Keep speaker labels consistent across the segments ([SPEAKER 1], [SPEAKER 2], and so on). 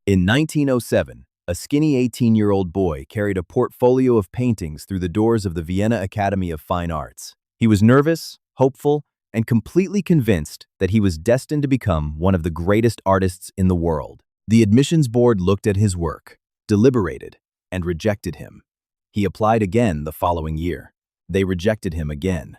[SPEAKER 1] In 1907, a skinny 18-year-old boy carried a portfolio of paintings through the doors of the Vienna Academy of Fine Arts. He was nervous, hopeful, and completely convinced that he was destined to become one of the greatest artists in the world. The admissions board looked at his work, deliberated, and rejected him. He applied again the following year. They rejected him again.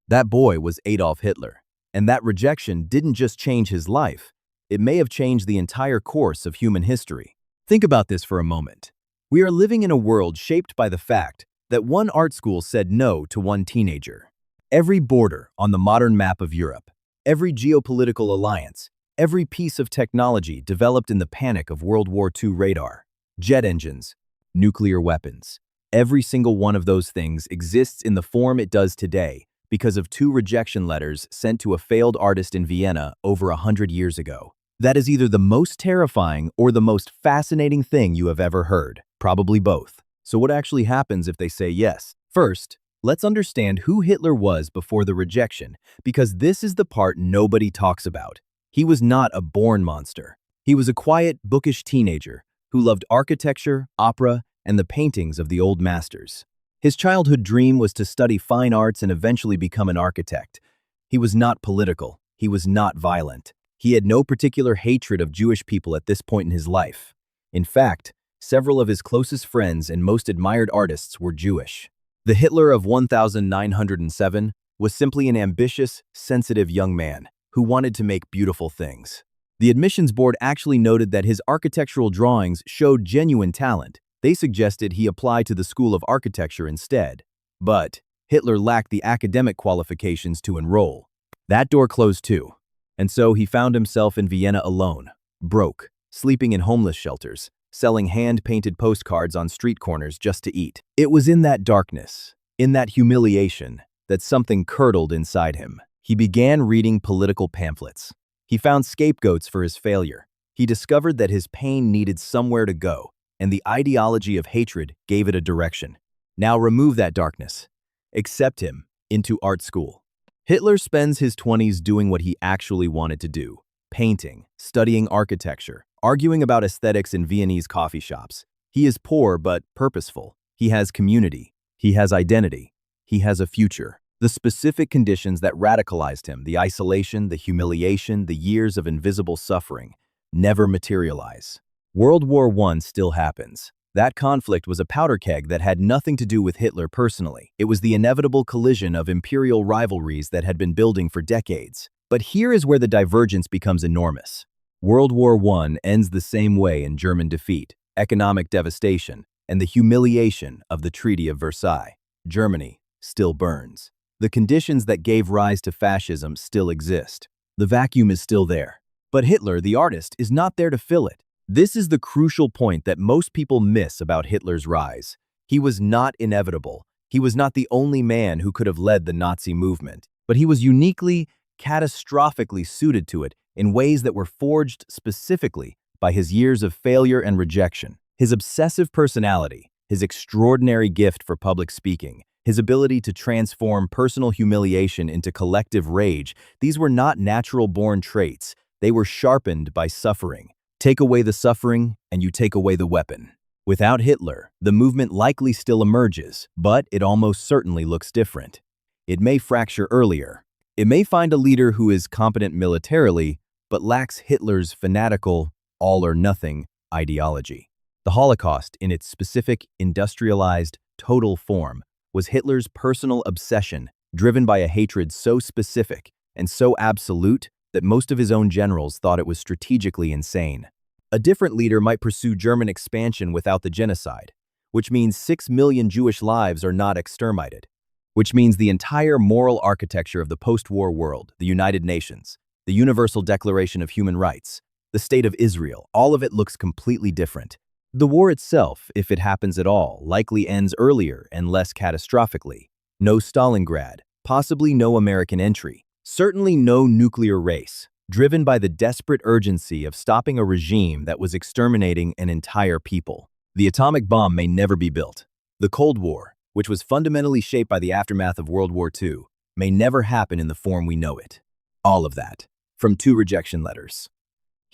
[SPEAKER 1] That boy was Adolf Hitler, and that rejection didn't just change his life. It may have changed the entire course of human history. Think about this for a moment. We are living in a world shaped by the fact that one art school said no to one teenager. Every border on the modern map of Europe, every geopolitical alliance, every piece of technology developed in the panic of World War II radar, jet engines, nuclear weapons. Every single one of those things exists in the form it does today because of 2 rejection letters sent to a failed artist in Vienna over 100 years ago. That is either the most terrifying or the most fascinating thing you have ever heard. Probably both. So what actually happens if they say yes? First, let's understand who Hitler was before the rejection, because this is the part nobody talks about. He was not a born monster. He was a quiet, bookish teenager who loved architecture, opera, and the paintings of the old masters. His childhood dream was to study fine arts and eventually become an architect. He was not political. He was not violent. He had no particular hatred of Jewish people at this point in his life. In fact, several of his closest friends and most admired artists were Jewish. The Hitler of 1907 was simply an ambitious, sensitive young man who wanted to make beautiful things. The admissions board actually noted that his architectural drawings showed genuine talent. They suggested he apply to the School of Architecture instead. But Hitler lacked the academic qualifications to enroll. That door closed too. And so he found himself in Vienna alone, broke, sleeping in homeless shelters, selling hand-painted postcards on street corners just to eat. It was in that darkness, in that humiliation, that something curdled inside him. He began reading political pamphlets. He found scapegoats for his failure. He discovered that his pain needed somewhere to go, and the ideology of hatred gave it a direction. Now remove that darkness. Accept him into art school. Hitler spends his 20s doing what he actually wanted to do: painting, studying architecture, arguing about aesthetics in Viennese coffee shops. He is poor but purposeful. He has community. He has identity. He has a future. The specific conditions that radicalized him, the isolation, the humiliation, the years of invisible suffering, never materialize. World War I still happens. That conflict was a powder keg that had nothing to do with Hitler personally. It was the inevitable collision of imperial rivalries that had been building for decades. But here is where the divergence becomes enormous. World War I ends the same way in German defeat, economic devastation, and the humiliation of the Treaty of Versailles. Germany still burns. The conditions that gave rise to fascism still exist. The vacuum is still there. But Hitler, the artist, is not there to fill it. This is the crucial point that most people miss about Hitler's rise. He was not inevitable. He was not the only man who could have led the Nazi movement, but he was uniquely, catastrophically suited to it in ways that were forged specifically by his years of failure and rejection. His obsessive personality, his extraordinary gift for public speaking, his ability to transform personal humiliation into collective rage, these were not natural-born traits. They were sharpened by suffering. Take away the suffering, and you take away the weapon. Without Hitler, the movement likely still emerges, but it almost certainly looks different. It may fracture earlier. It may find a leader who is competent militarily, but lacks Hitler's fanatical, all-or-nothing ideology. The Holocaust, in its specific, industrialized, total form, was Hitler's personal obsession, driven by a hatred so specific and so absolute that most of his own generals thought it was strategically insane. A different leader might pursue German expansion without the genocide, which means 6 million Jewish lives are not exterminated, which means the entire moral architecture of the post-war world, the United Nations, the Universal Declaration of Human Rights, the State of Israel, all of it looks completely different. The war itself, if it happens at all, likely ends earlier and less catastrophically. No Stalingrad, possibly no American entry. Certainly no nuclear race, driven by the desperate urgency of stopping a regime that was exterminating an entire people. The atomic bomb may never be built. The Cold War, which was fundamentally shaped by the aftermath of World War II, may never happen in the form we know it. All of that, from 2 rejection letters.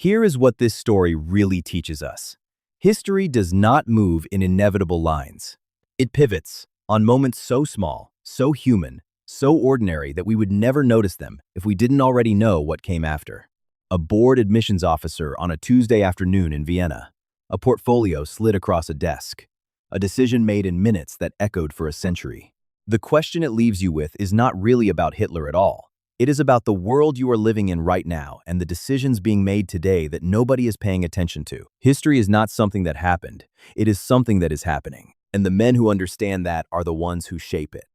[SPEAKER 1] Here is what this story really teaches us. History does not move in inevitable lines. It pivots on moments so small, so human, so ordinary that we would never notice them if we didn't already know what came after. A bored admissions officer on a Tuesday afternoon in Vienna. A portfolio slid across a desk. A decision made in minutes that echoed for a century. The question it leaves you with is not really about Hitler at all. It is about the world you are living in right now and the decisions being made today that nobody is paying attention to. History is not something that happened. It is something that is happening. And the men who understand that are the ones who shape it.